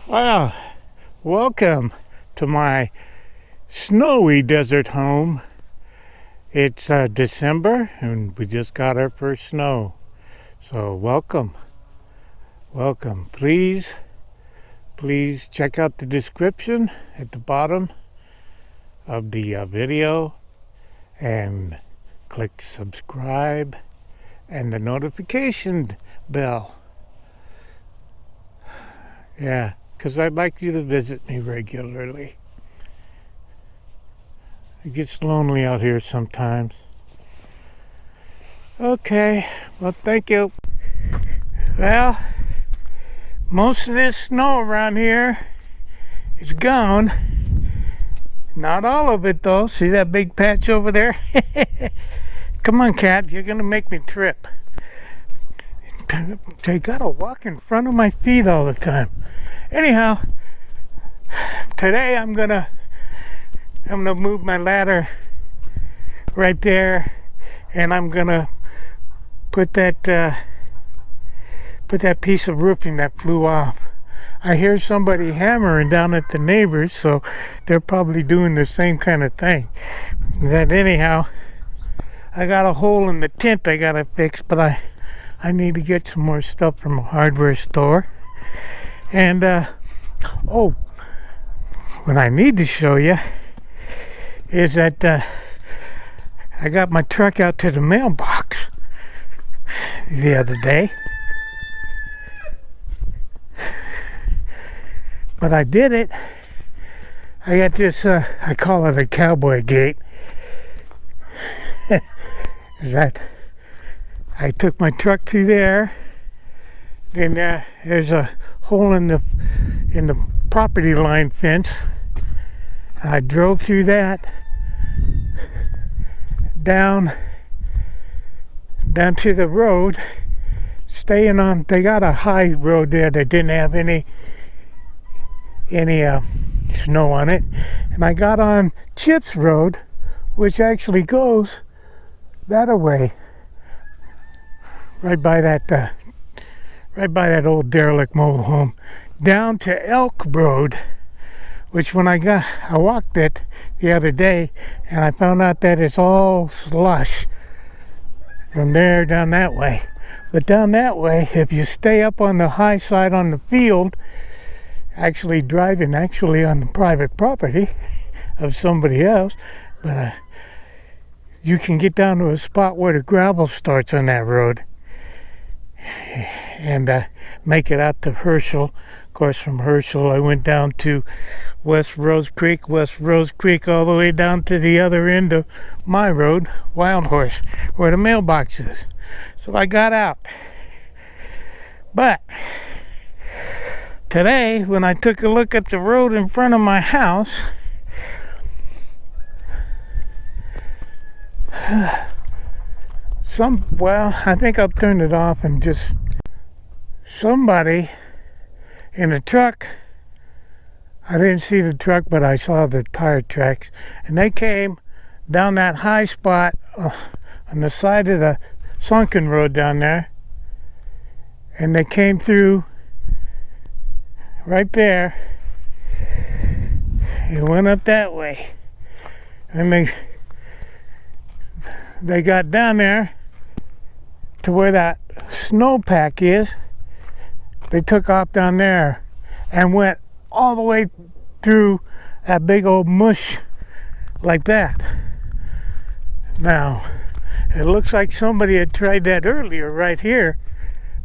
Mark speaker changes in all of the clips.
Speaker 1: Well, welcome to my snowy desert home. It's December and we just got our first snow. So welcome. Please check out the description at the bottom of the video and click subscribe and the notification bell. Yeah, because I'd like you to visit me regularly. It gets lonely out here sometimes. Okay, well, thank you. Well, most of this snow around here is gone. Not all of it, though. See that big patch over there? Come on, cat, you're going to make me trip. I gotta walk in front of my feet all the time. Anyhow, today I'm gonna move my ladder right there, and I'm gonna put that piece of roofing that flew off. I hear somebody hammering down at the neighbors, so they're probably doing the same kind of thing. Anyhow, I got a hole in the tent I gotta fix, but I need to get some more stuff from a hardware store. And what I need to show you is that I got my truck out to the mailbox the other day. But I did it. I got this, I call it a cowboy gate. Is that I took my truck through there, then there's a hole in the property line fence. I drove through that down to the road, staying on. They got a high road there that didn't have any snow on it, and I got on Chip's Road, which actually goes that way. Right by that old derelict mobile home, down to Elk Road, which when I walked it the other day, and I found out that it's all slush from there down that way. But down that way, if you stay up on the high side on the field, driving on the private property of somebody else, but you can get down to a spot where the gravel starts on that road and make it out to Herschel. Of course, from Herschel I went down to West Rose Creek all the way down to the other end of my road, Wild Horse, where the mailbox is. So I got out. But today, when I took a look at the road in front of my house, I think I'll turn it off and just somebody in a truck. I didn't see the truck, but I saw the tire tracks, and they came down that high spot on the side of the sunken road down there, and they came through right there. It went up that way, and they got down there to where that snowpack is. They took off down there and went all the way through that big old mush like that. Now, it looks like somebody had tried that earlier right here.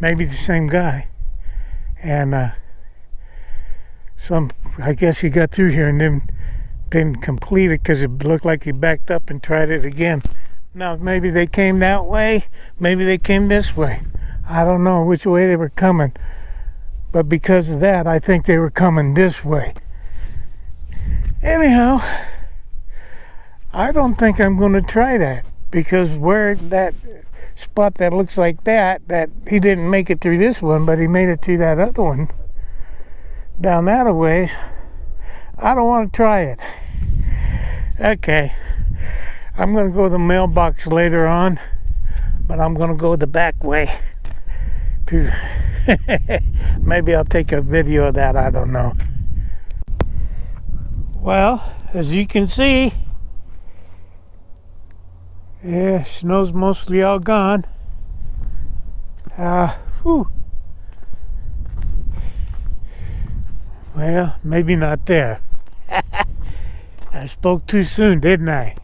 Speaker 1: Maybe the same guy. And I guess he got through here and then didn't complete it because it looked like he backed up and tried it again. Now, maybe they came that way, maybe they came this way. I don't know which way they were coming. But because of that, I think they were coming this way. Anyhow, I don't think I'm going to try that, because where that spot that looks like that he didn't make it through this one, but he made it through that other one down that a ways. I don't want to try it. Okay, I'm going to go to the mailbox later on, but I'm going to go the back way to Maybe I'll take a video of that, I don't know. Well, as you can see, yeah, snow's mostly all gone. Whew. Well, maybe not there. I spoke too soon, didn't I?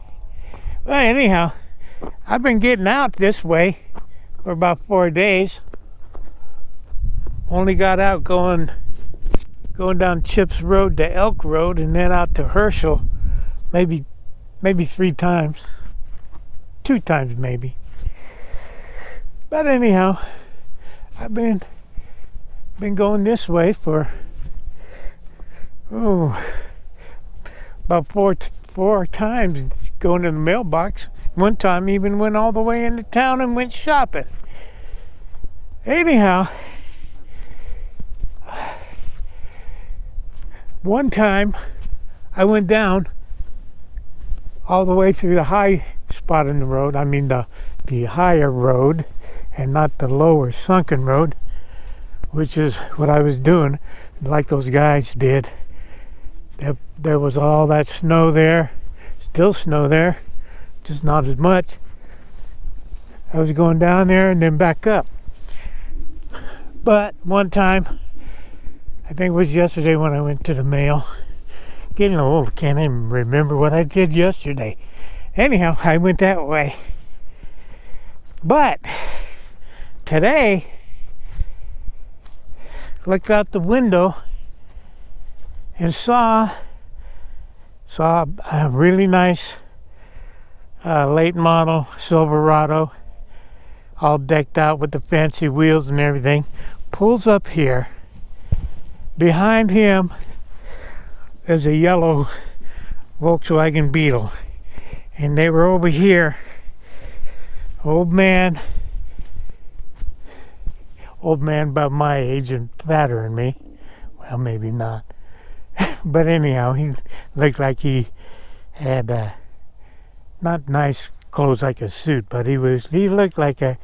Speaker 1: Well, anyhow, I've been getting out this way for about 4 days. Only got out going down Chips Road to Elk Road and then out to Herschel maybe 3 times. 2 times maybe. But anyhow, I've been going this way for about four times, going to the mailbox. One time even went all the way into town and went shopping. Anyhow, one time I went down all the way through the high spot in the road. I mean the higher road and not the lower sunken road, which is what I was doing, like those guys did. There was all that snow there, still snow there, just not as much. I was going down there and then back up. But one time, I think it was yesterday when I went to the mail. Getting old, can't even remember what I did yesterday. Anyhow, I went that way. But today, looked out the window and saw a really nice late model Silverado, all decked out with the fancy wheels and everything. Pulls up here. Behind him is a yellow Volkswagen Beetle, and they were over here. Old man about my age and fatter than me. Well, maybe not. But anyhow, he looked like he had not nice clothes like a suit, but he looked like a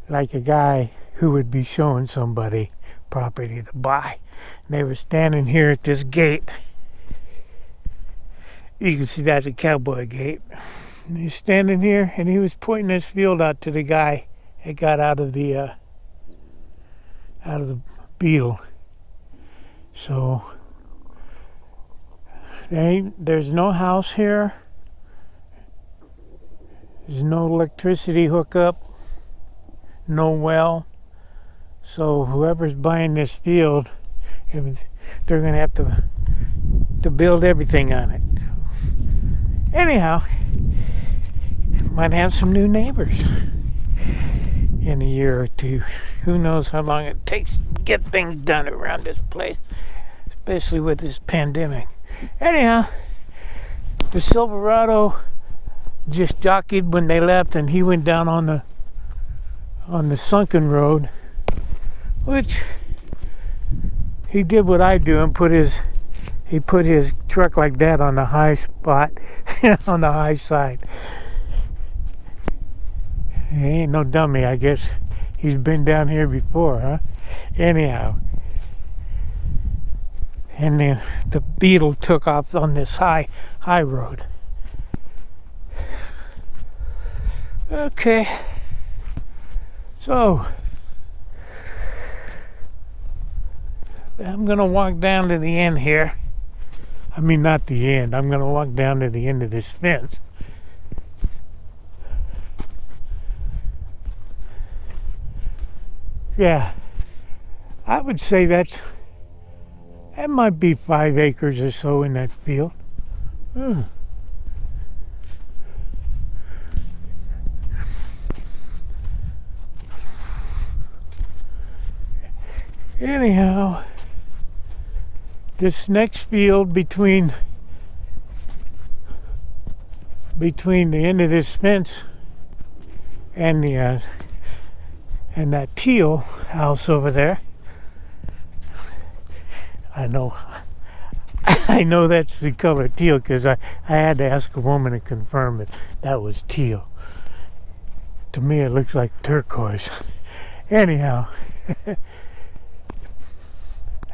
Speaker 1: guy who would be showing somebody property to buy. And they were standing here at this gate. You can see that's a cowboy gate. And he's standing here and he was pointing his field out to the guy that got out of the Beetle. So there's no house here. There's no electricity hookup, no well. So whoever's buying this field, they're going to have to build everything on it. Anyhow, might have some new neighbors in a year or two. Who knows how long it takes to get things done around this place, especially with this pandemic. Anyhow, the Silverado just jockeyed when they left, and he went down on the sunken road, which he did what I do and he put his truck like that on the high spot, on the high side. He ain't no dummy, I guess. He's been down here before, huh? Anyhow, and the Beetle took off on this high road. Okay, so I'm gonna walk down to the end here. I mean, not the end. I'm gonna walk down to the end of this fence. Yeah, I would say that might be 5 acres or so in that field. Anyhow, this next field between the end of this fence and that teal house over there, I know that's the color teal because I had to ask a woman to confirm that was teal. To me, it looks like turquoise. Anyhow.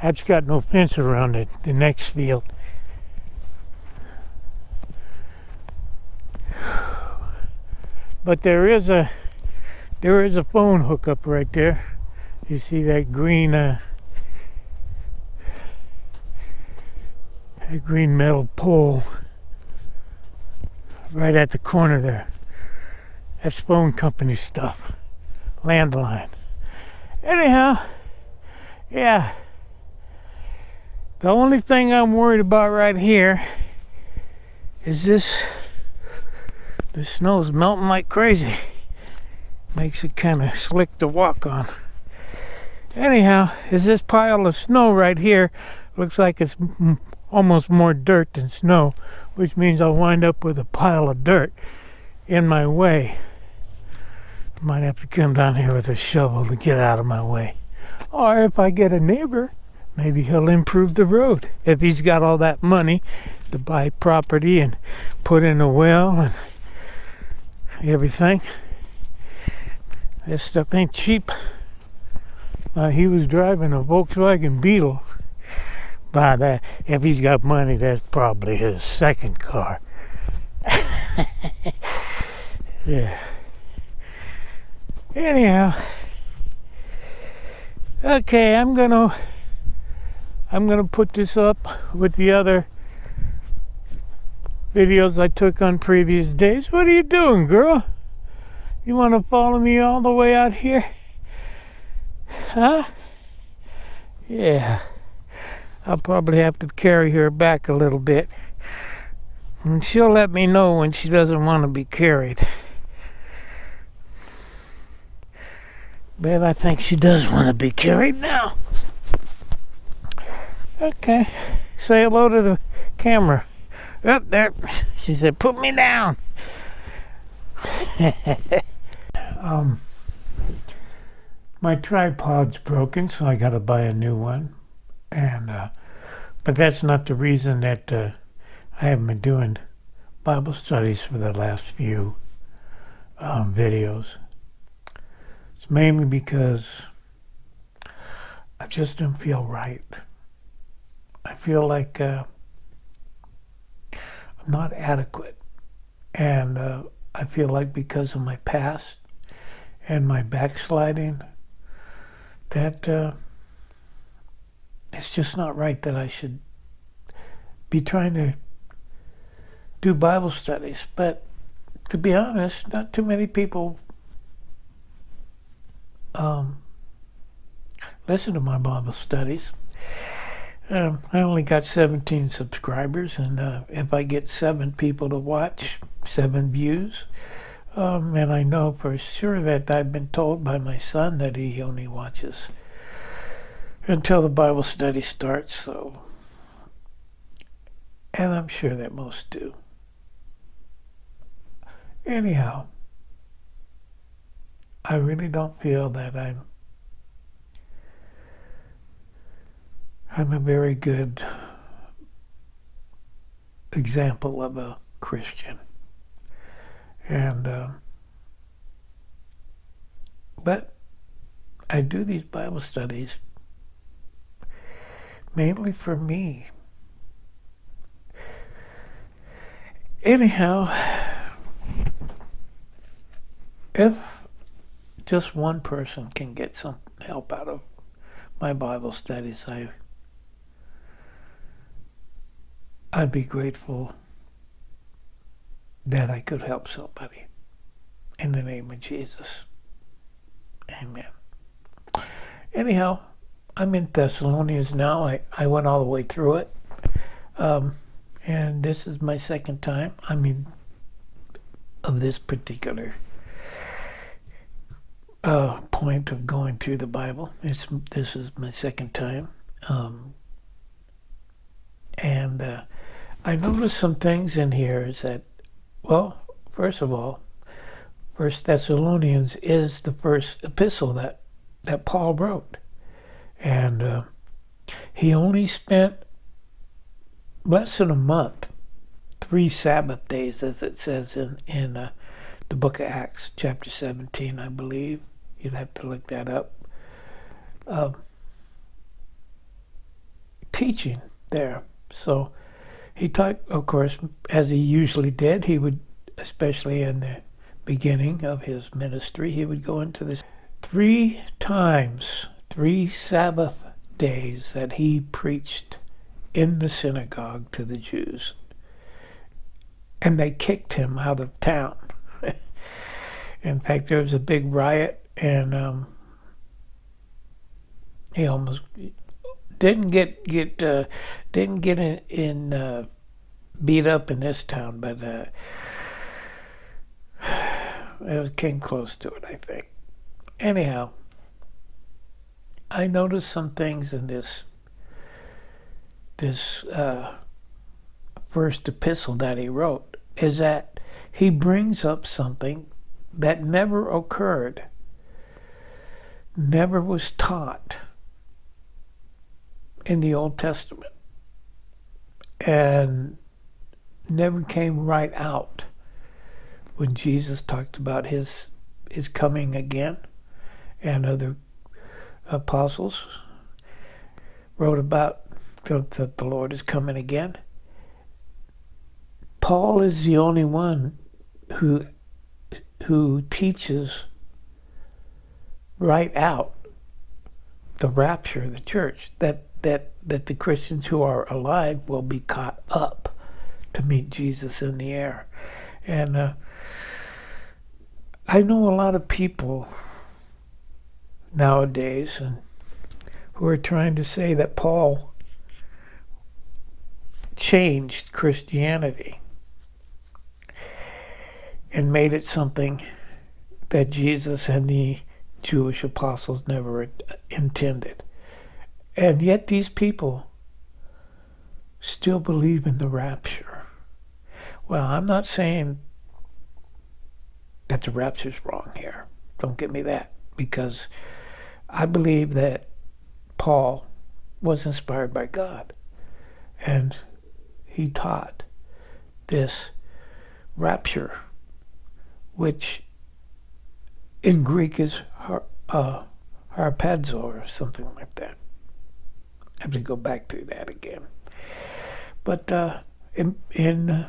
Speaker 1: That's got no fence around it, the next field. But there is a phone hookup right there. You see that green metal pole right at the corner there. That's phone company stuff. Landline. Anyhow, yeah. The only thing I'm worried about right here is this. The snow's melting like crazy. Makes it kind of slick to walk on. Anyhow, is this pile of snow right here. Looks like it's almost more dirt than snow, which means I'll wind up with a pile of dirt in my way. Might have to come down here with a shovel to get out of my way. Or if I get a neighbor, maybe he'll improve the road. If he's got all that money to buy property and put in a well and everything. This stuff ain't cheap. He was driving a Volkswagen Beetle. But if he's got money, that's probably his second car. Yeah. Anyhow, okay, I'm gonna put this up with the other videos I took on previous days. What are you doing, girl? You want to follow me all the way out here? Huh? Yeah. I'll probably have to carry her back a little bit. And she'll let me know when she doesn't want to be carried. But I think she does want to be carried now. Okay. Say hello to the camera. Up there. She said, put me down. My tripod's broken, so I gotta buy a new one. And but that's not the reason that I haven't been doing Bible studies for the last few videos. It's mainly because I just don't feel right. I feel like I'm not adequate. And I feel like because of my past and my backsliding, that it's just not right that I should be trying to do Bible studies. But to be honest, not too many people listen to my Bible studies. I only got 17 subscribers, and if I get 7 people to watch, 7 views, and I know for sure that I've been told by my son that he only watches until the Bible study starts, so, and I'm sure that most do. Anyhow, I really don't feel that I'm a very good example of a Christian. And but I do these Bible studies mainly for me. Anyhow, if just one person can get some help out of my Bible studies, I'd be grateful that I could help somebody. In the name of Jesus. Amen. Anyhow, I'm in Thessalonians now. I went all the way through it. And this is my second time. I mean, of this particular point of going through the Bible. This is my second time. And I noticed some things in here is that, well, first of all, 1 Thessalonians is the first epistle that Paul wrote. And he only spent less than a month, 3 Sabbath days, as it says in the book of Acts, chapter 17, I believe. You'd have to look that up. teaching there. So he taught, of course, as he usually did. He would, especially in the beginning of his ministry, he would go into this 3 times, 3 Sabbath days that he preached in the synagogue to the Jews. And they kicked him out of town. In fact, there was a big riot, and he almost didn't get in beat up in this town, but it came close to it, I think. Anyhow, I noticed some things in this first epistle that he wrote, is that he brings up something that never occurred, never was taught in the Old Testament, and never came right out when Jesus talked about his coming again, and other apostles wrote about that the Lord is coming again. Paul is the only one who teaches right out the rapture of the church, that the Christians who are alive will be caught up to meet Jesus in the air. And I know a lot of people nowadays who are trying to say that Paul changed Christianity and made it something that Jesus and the Jewish apostles never intended. And yet these people still believe in the rapture. Well, I'm not saying that the rapture's wrong here. Don't get me that. Because I believe that Paul was inspired by God. And he taught this rapture, which in Greek is harpazo or something like that. I have to go back to that again. But in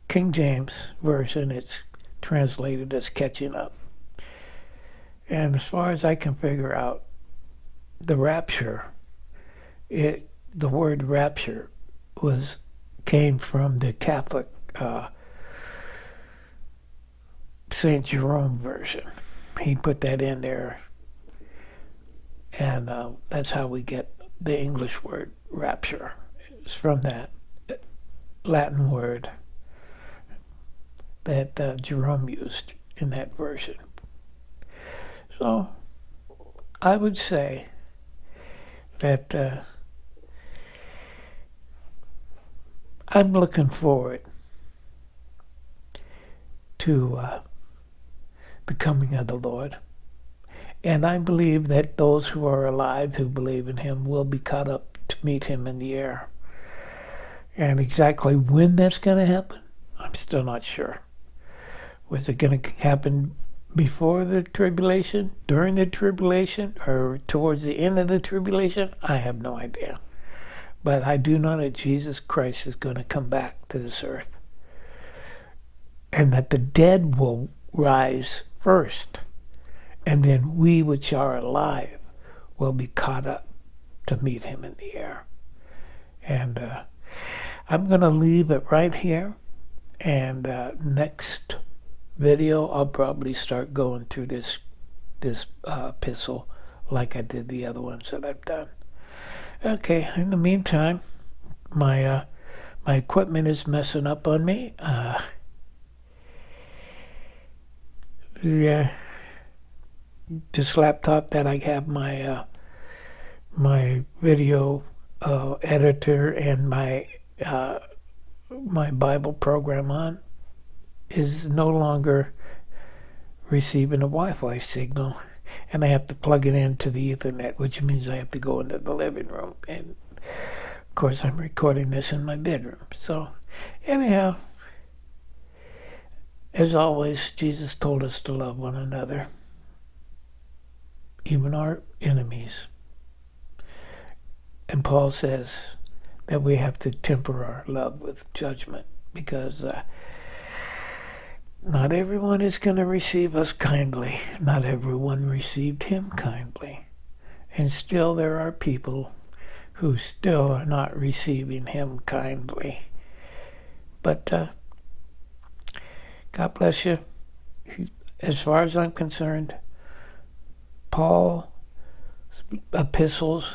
Speaker 1: King James Version, it's translated as catching up. And as far as I can figure out, the rapture, the word rapture came from the Catholic St. Jerome version. He put that in there, and that's how we get the English word rapture. It's from that Latin word that Jerome used in that version. So I would say that I'm looking forward to the coming of the Lord. And I believe that those who are alive, who believe in him, will be caught up to meet him in the air. And exactly when that's going to happen, I'm still not sure. Was it going to happen before the tribulation, during the tribulation, or towards the end of the tribulation? I have no idea. But I do know that Jesus Christ is going to come back to this earth. And that the dead will rise first. And then we which are alive will be caught up to meet him in the air. And I'm going to leave it right here. And next video, I'll probably start going through this epistle like I did the other ones that I've done. Okay, in the meantime, my equipment is messing up on me. This laptop that I have my video editor and my Bible program on is no longer receiving a Wi-Fi signal, and I have to plug it into the Ethernet, which means I have to go into the living room. And of course, I'm recording this in my bedroom. So anyhow, as always, Jesus told us to love one another, even our enemies. And Paul says that we have to temper our love with judgment, because not everyone is going to receive us kindly. Not everyone received him kindly. And still there are people who still are not receiving him kindly. But God bless you. As far as I'm concerned, Paul's epistles,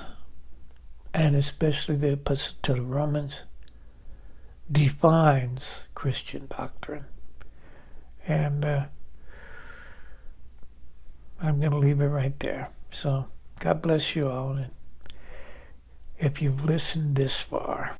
Speaker 1: and especially the epistle to the Romans, defines Christian doctrine. And I'm going to leave it right there. So God bless you all. And if you've listened this far,